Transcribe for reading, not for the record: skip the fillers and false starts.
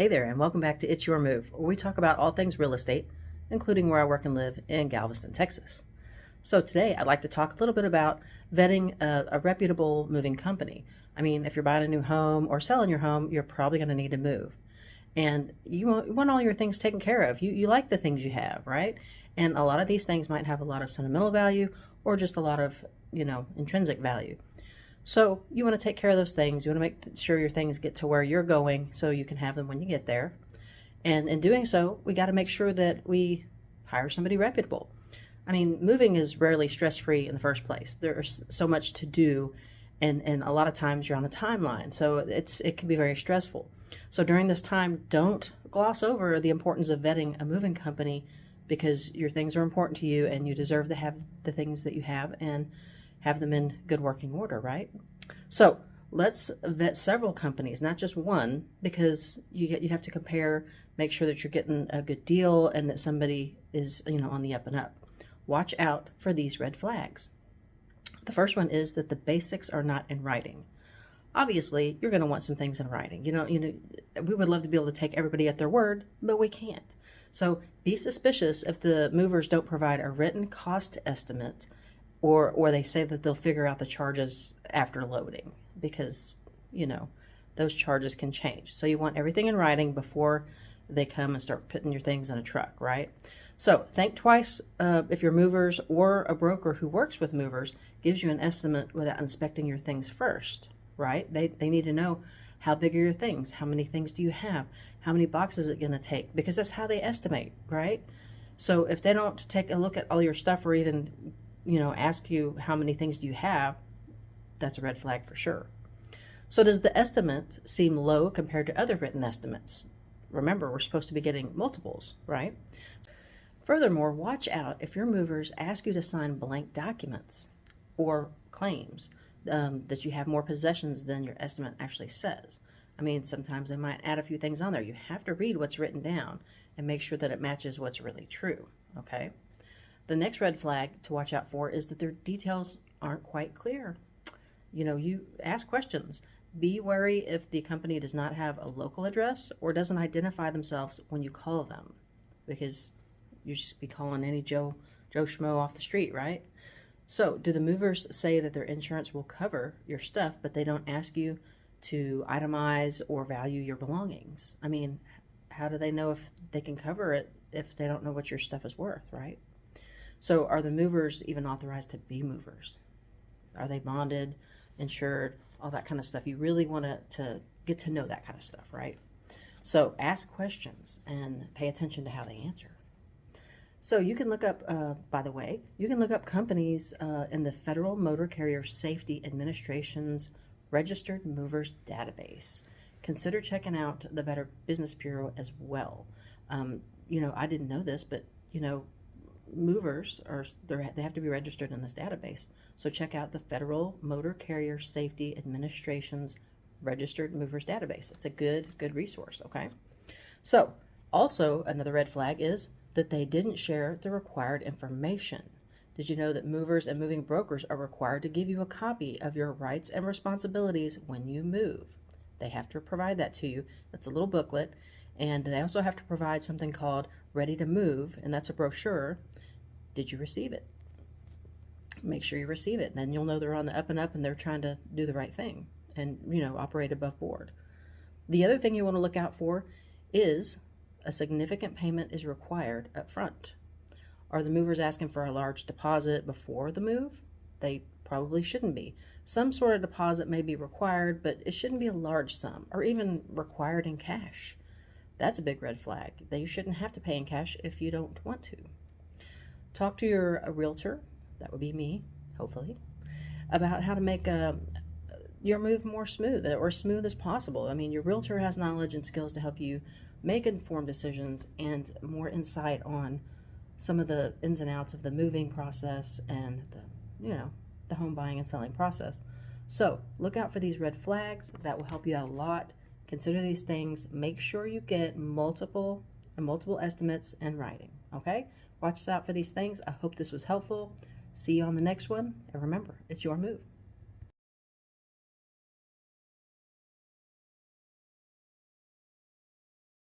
Hey there, and welcome back to It's Your Move, where we talk about all things real estate, including where I work and live in Galveston, Texas. So today I'd like to talk a little bit about vetting a reputable moving company. I mean, if you're buying a new home or selling your home, you're probably going to need to move. And you want all your things taken care of. You like the things you have, right? And a lot of these things might have a lot of sentimental value or just a lot of, intrinsic value. So you want to take care of those things. You want to make sure your things get to where you're going so you can have them when you get there. And in doing so, we got to make sure that we hire somebody reputable. I mean, moving is rarely stress-free in the first place. There's so much to do, and a lot of times you're on a timeline, so it can be very stressful. So during this time, don't gloss over the importance of vetting a moving company because your things are important to you and you deserve to have the things that you have and have them in good working order, right? So let's vet several companies, not just one, because you have to compare, make sure that you're getting a good deal and that somebody is on the up and up. Watch out for these red flags. The first one is that the basics are not in writing. Obviously, you're going to want some things in writing. We would love to be able to take everybody at their word, but we can't. So be suspicious if the movers don't provide a written cost estimate or they say that they'll figure out the charges after loading because, those charges can change. So you want everything in writing before they come and start putting your things in a truck, right? So think twice if your movers or a broker who works with movers gives you an estimate without inspecting your things first, right? They need to know how big are your things? How many things do you have? How many boxes is it going to take? Because that's how they estimate, right? So if they don't take a look at all your stuff or even ask you how many things do you have, that's a red flag for sure. So does the estimate seem low compared to other written estimates? Remember, we're supposed to be getting multiples, right? Furthermore, watch out if your movers ask you to sign blank documents or claims that you have more possessions than your estimate actually says. I mean, sometimes they might add a few things on there. You have to read what's written down and make sure that it matches what's really true, okay? The next red flag to watch out for is that their details aren't quite clear. You ask questions. Be wary if the company does not have a local address or doesn't identify themselves when you call them, because you just be calling any Joe Schmo off the street, right? So do the movers say that their insurance will cover your stuff, but they don't ask you to itemize or value your belongings? I mean, how do they know if they can cover it if they don't know what your stuff is worth, right? So are the movers even authorized to be movers? Are they bonded, insured, all that kind of stuff? You really want to get to know that kind of stuff, right? So ask questions and pay attention to how they answer. So you can look up, by the way, you can look up companies in the Federal Motor Carrier Safety Administration's Registered Movers Database. Consider checking out the Better Business Bureau as well. I didn't know this, but movers they have to be registered in this database. So check out the Federal Motor Carrier Safety Administration's Registered Movers Database. It's a good resource, okay? So also another red flag is that they didn't share the required information. Did you know that movers and moving brokers are required to give you a copy of your rights and responsibilities when you move? They have to provide that to you. That's a little booklet. And they also have to provide something called Ready to Move, and that's a brochure. Did you receive it? Make sure you receive it. Then you'll know they're on the up and up and they're trying to do the right thing and, operate above board. The other thing you want to look out for is a significant payment is required up front. Are the movers asking for a large deposit before the move? They probably shouldn't be. Some sort of deposit may be required, but it shouldn't be a large sum or even required in cash. That's a big red flag. That you shouldn't have to pay in cash if you don't want to. Talk to your realtor, that would be me, hopefully, about how to make your move more smooth or smooth as possible. I mean, your realtor has knowledge and skills to help you make informed decisions and more insight on some of the ins and outs of the moving process and the home buying and selling process. So look out for these red flags. That will help you out a lot. Consider these things. Make sure you get multiple estimates in writing, okay? Watch out for these things. I hope this was helpful. See you on the next one. And remember, it's your move.